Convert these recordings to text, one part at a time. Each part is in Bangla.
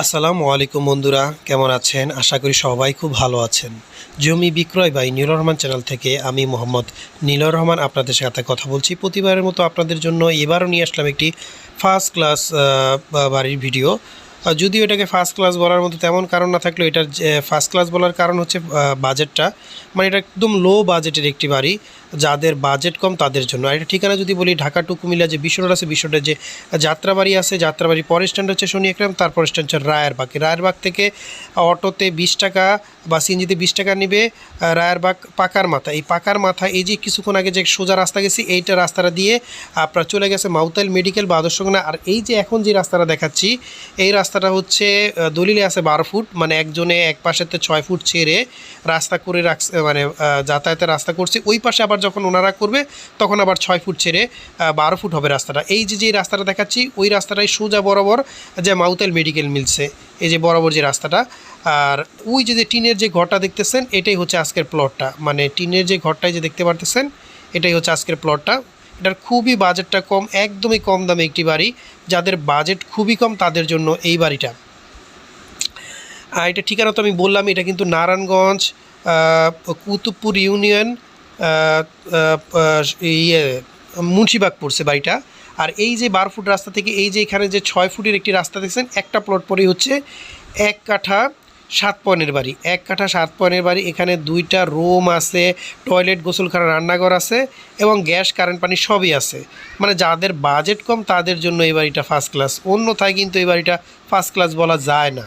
আসসালামু আলাইকুম বন্ধুরা, কেমন আছেন? আশা করি সবাই খুব ভালো আছেন। জমি বিক্রয় বাই নীলুর রহমান চ্যানেল থেকে আমি মোহাম্মদ নীলুর রহমান আপনাদের সাথে কথা বলছি। প্রতিবারের মতো আপনাদের জন্য এবারও নিয়ে আসলাম একটি ফার্স্ট ক্লাস বাড়ির ভিডিও। যদিও এটাকে ফার্স্ট ক্লাস বলার মতো তেমন কারণ না থাকলেও এটার ফার্স্ট ক্লাস বলার কারণ হচ্ছে বাজেটটা, মানে এটা একদম লো বাজেটের একটি বাড়ি, যাদের বাজেট কম তাদের জন্য। আর এটা ঠিকানা যদি বলি, ঢাকা টু কুমিল্লা যে বিশ্ব রোড আছে, বিশ্ব রোডে যে যাত্রাবাড়ি আছে, যাত্রাবাড়ি পরের স্ট্যান্ড হচ্ছে শনি একরাম, তারপর স্ট্যান্ড হচ্ছে রায়েরবাগ থেকে অটোতে 20 টাকা বা সিএনজিতে 20 টাকা নেবে রায়েরবাগ পাকার মাথা। এই পাকার মাথা, এই যে কিছুক্ষণ আগে যে সোজা রাস্তা গেছি, এইটা রাস্তাটা দিয়ে আপনার চলে গেছে মাউতাইল মেডিকেল বা আদর্শগোনা। আর এই যে এখন যে রাস্তাটা দেখাচ্ছি, এই রাস্তাটা হচ্ছে দলিলে আছে 12 ফুট, মানে একজনে এক পাশেতে 6 ফুট ছেড়ে রাস্তা করে রাখছে, মানে যাতায়াতের রাস্তা করছে। ওই পাশে আবার যখন ওনারা করবে তখন আবার 6 ফুট ছেড়ে 12 ফুট হবে রাস্তাটা। এই যে রাস্তাটা দেখাচ্ছি, ওই রাস্তাটাই সোজা বরাবর যে মাউতাইল মেডিকেল মিলছে, এই যে বরাবর যে রাস্তাটা। আর ওই যে টিনের যে ঘরটা দেখতেছেন, এটাই হচ্ছে আজকের প্লটটা, মানে টিনের যে ঘরটাই যে দেখতে পারতেছেন, এটাই হচ্ছে আজকের প্লটটা। এটার খুবই বাজেটটা কম, একদমই কম দামে একটি বাড়ি। যাদের বাজেট খুবই কম তাদের জন্য এই বাড়িটা। আর এটা ঠিকানা তো আমি বললাম, এটা কিন্তু নারায়ণগঞ্জ কুতুবপুর ইউনিয়ন ইয়ে মুন্সিবাগ পড়ছে বাড়িটা। আর এই যে 12 ফুট রাস্তা থেকে এই যে এখানে যে 6 ফুটের একটি রাস্তা দেখছেন, একটা প্লট পরেই হচ্ছে 1 কাঠা 7 পয়েন্টের বাড়ি। 1 কাঠা 7 পয়েন্টের বাড়ি। এখানে 2টা রুম আছে, টয়লেট, গোসলখানা, রান্নাঘর আছে এবং গ্যাস, কারেন্ট, পানি সবই আছে। মানে যাদের বাজেট কম তাদের জন্য এই বাড়িটা ফার্স্ট ক্লাস, অন্যথায় কিন্তু এই বাড়িটা ফার্স্ট ক্লাস বলা যায় না।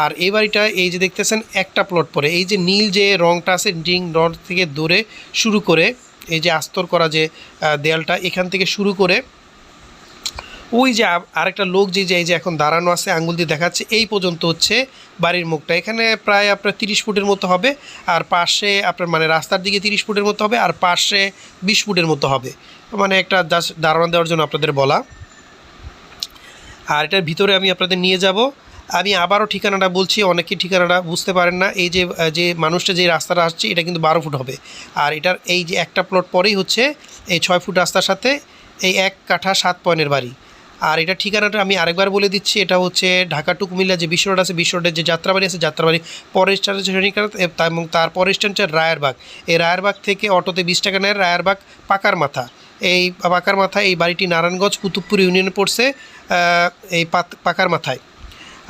আর এই বাড়িটা এই যে দেখতেছেন একটা প্লট পরে, এই যে নীল যে রঙটা আছে, রিং রড থেকে দূরে শুরু করে এই যে আস্তর করা যে দেয়ালটা, এখান থেকে শুরু করে ওই যে আরেকটা লোক যে এই যে এখন দাঁড়ানো আছে আঙ্গুল দিয়ে দেখাচ্ছে, এই পর্যন্ত হচ্ছে বাড়ির মুখটা। এখানে প্রায় আপনার 30 ফুটের মতো হবে, আর পাশে আপনার মানে রাস্তার দিকে 30 ফুটের মতো হবে, আর পাশে 20 ফুটের মতো হবে, মানে একটা জাস্ট দাঁড়ানো দেওয়ার জন্য আপনাদের বলা। আর এটার ভিতরে আমি আপনাদের নিয়ে যাব। আমি আবারও ঠিকানাটা বলছি, অনেকেই ঠিকানাটা বুঝতে পারেন না। এই যে মানুষটা যে রাস্তাটা আসছে, এটা কিন্তু 12 ফুট হবে। আর এটার এই যে একটা প্লট পরেই হচ্ছে এই 6 ফুট রাস্তার সাথে এই 1 কাঠা 7 পয়েন্টের বাড়ি। আর এটা ঠিকানাটা আমি আরেকবার বলে দিচ্ছি, এটা হচ্ছে ঢাকা টু কুমিল্লা যে বিশ্ব রোড আছে, বিশ্ব রোডের যে যাত্রাবাড়ি আছে, যাত্রাবাড়ি পরের স্ট্যান্ড হচ্ছে এবং তার পরের স্ট্যান্ড হচ্ছে রায়েরবাগ। এই রায়েরবাগ থেকে অটোতে 20 টাকা নেয়, রায়েরবাগ পাকার মাথা। এই পাকার মাথায় এই বাড়িটি নারায়ণগঞ্জ কুতুবপুর ইউনিয়নে পড়ছে, এই পাকার মাথায়।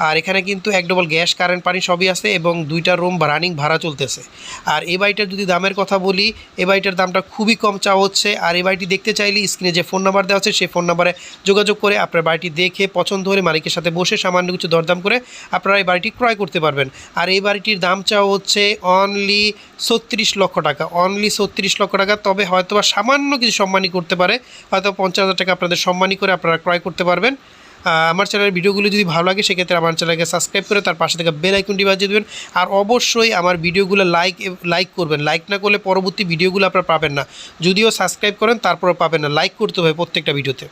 আর এখানে কিন্তু 1 ডবল গ্যাস, কারেন্ট, পানি সবই আছে এবং 2টা রুম রানিং ভাড়া চলতেছে। আর এই বাড়িটার যদি দামের কথা বলি, এই বাড়িটার দামটা খুবই কম চাওয়া হচ্ছে। আর এই বাড়িটি দেখতে চাইলে স্ক্রিনে যে ফোন নাম্বার দেওয়া আছে, সেই ফোন নাম্বারে যোগাযোগ করে আপনার বাড়িটি দেখে পছন্দ হলে মালিকের সাথে বসে সামান্য কিছু দরদাম করে আপনারা এই বাড়িটি ক্রয় করতে পারবেন। আর এই বাড়িটির দাম চাওয়া হচ্ছে অনলি 36 লক্ষ টাকা, অনলি 36 লক্ষ টাকা। তবে হয়তো বা সামান্য কিছু সম্মানী করতে পারে, হয়তো 50,000 টাকা আপনাদের সম্মানী করে আপনারা ক্রয় করতে পারবেন। আমার চ্যানেলের ভিডিওগুলো যদি ভালো লাগে, সেক্ষেত্রে আমার চ্যানেলকে সাবস্ক্রাইব করে তার পাশে থেকে বেল আইকনটি বাজিয়ে দেবেন। আর অবশ্যই আমার ভিডিওগুলো লাইক করবেন। লাইক না করলে পরবর্তী ভিডিওগুলো আপনারা পাবেন না। যদিও সাবস্ক্রাইব করেন তারপরে পাবেন না, লাইক করতে হবে প্রত্যেকটা ভিডিওতে।